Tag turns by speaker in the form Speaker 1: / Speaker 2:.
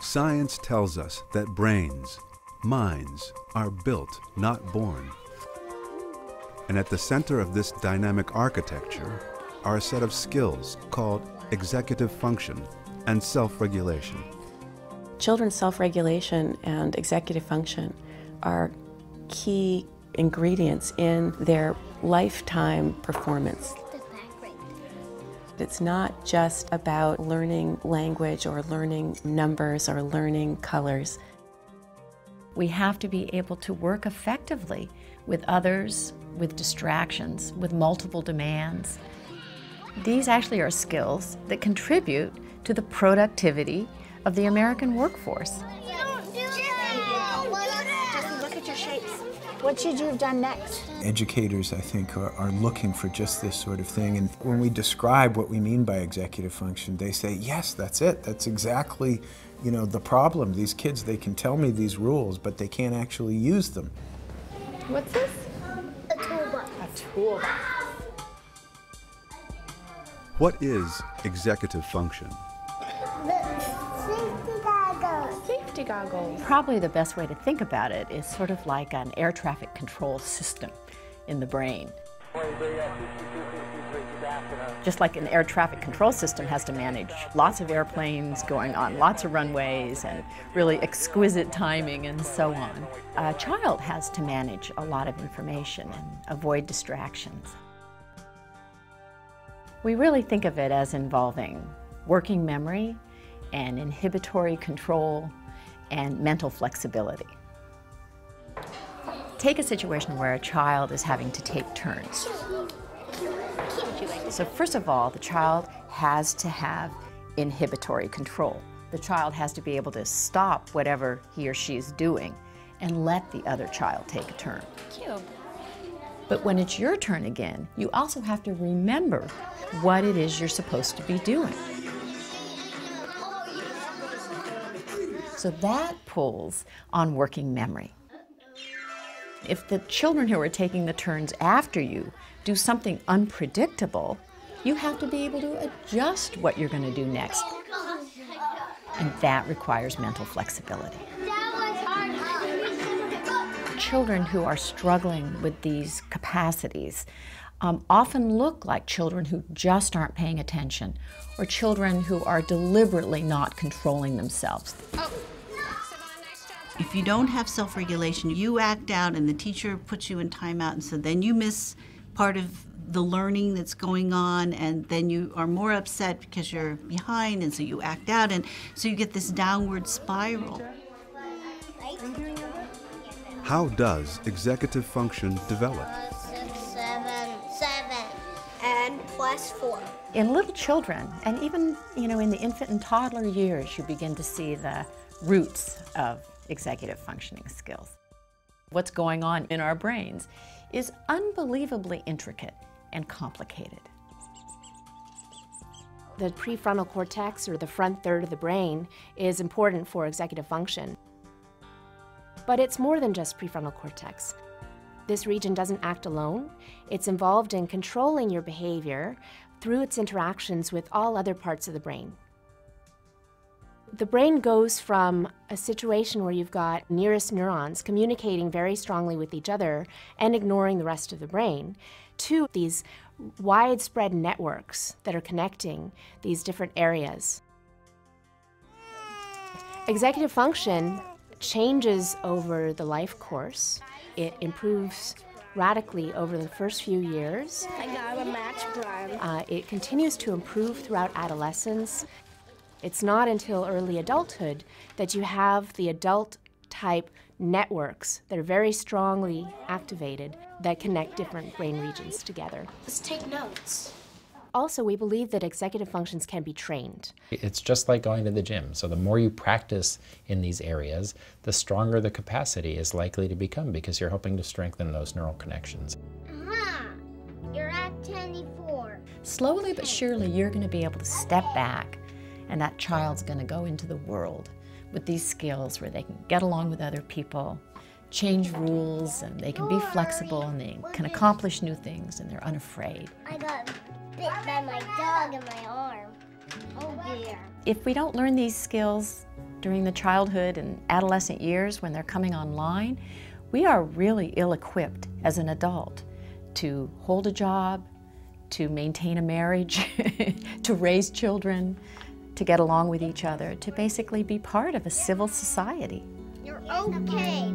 Speaker 1: Science tells us that brains, minds, are built, not born. And at the center of this dynamic architecture are a set of skills called executive function and self-regulation.
Speaker 2: Children's self-regulation and executive function are key ingredients in their lifetime performance. It's not just about learning language or learning numbers or learning colors.
Speaker 3: We have to be able to work effectively with others, with distractions, with multiple demands. These actually are skills that contribute to the productivity of the American workforce.
Speaker 4: Just look at your shapes. What should you have done next?
Speaker 5: Educators, I think, are looking for just this sort of thing. And when we describe what we mean by executive function, they say, yes, that's it. That's exactly, the problem. These kids, they can tell me these rules, but they can't actually use them.
Speaker 4: What's this?
Speaker 6: A toolbox.
Speaker 4: A toolbox.
Speaker 1: What is executive function?
Speaker 6: Safety goggles.
Speaker 4: Safety goggles.
Speaker 3: Probably the best way to think about it is sort of like an air traffic control system in the brain. Just like an air traffic control system has to manage lots of airplanes going on lots of runways and really exquisite timing and so on. A child has to manage a lot of information and avoid distractions. We really think of it as involving working memory and inhibitory control and mental flexibility. Take a situation where a child is having to take turns. So first of all, the child has to have inhibitory control. The child has to be able to stop whatever he or she is doing and let the other child take a turn.
Speaker 4: Cute.
Speaker 3: But when it's your turn again, you also have to remember what it is you're supposed to be doing. So that pulls on working memory. If the children who are taking the turns after you do something unpredictable, you have to be able to adjust what you're going to do next. And that requires mental flexibility. Children who are struggling with these capacities often look like children who just aren't paying attention, or children who are deliberately not controlling themselves.
Speaker 7: If you don't have self-regulation, you act out and the teacher puts you in timeout, and so then you miss part of the learning that's going on, and then you are more upset because you're behind, and so you act out, and so you get this downward spiral.
Speaker 1: How does executive function develop?
Speaker 6: 7. And +4.
Speaker 3: In little children, and even in the infant and toddler years, you begin to see the roots of executive functioning skills. What's going on in our brains is unbelievably intricate and complicated.
Speaker 8: The prefrontal cortex, or the front third of the brain, is important for executive function. But it's more than just prefrontal cortex. This region doesn't act alone. It's involved in controlling your behavior through its interactions with all other parts of the brain. The brain goes from a situation where you've got nearest neurons communicating very strongly with each other and ignoring the rest of the brain, to these widespread networks that are connecting these different areas. Executive function changes over the life course. It improves radically over the first few years.
Speaker 6: I got a match prime.
Speaker 8: It continues to improve throughout adolescence. It's not until early adulthood that you have the adult-type networks that are very strongly activated that connect different brain regions together.
Speaker 6: Let's take notes.
Speaker 8: Also, we believe that executive functions can be trained.
Speaker 9: It's just like going to the gym. So the more you practice in these areas, the stronger the capacity is likely to become, because you're hoping to strengthen those neural connections.
Speaker 6: You're at 24.
Speaker 3: Slowly but surely, you're going to be able to step back, and that child's going to go into the world with these skills where they can get along with other people, change rules, and they can be flexible, and they can accomplish new things, and they're unafraid.
Speaker 6: I got bit by my dog in my arm. Oh dear.
Speaker 3: If we don't learn these skills, During the childhood and adolescent years when they're coming online, we are really ill-equipped as an adult to hold a job, to maintain a marriage, to raise children, to get along with each other, to basically be part of a civil society.
Speaker 6: You're okay.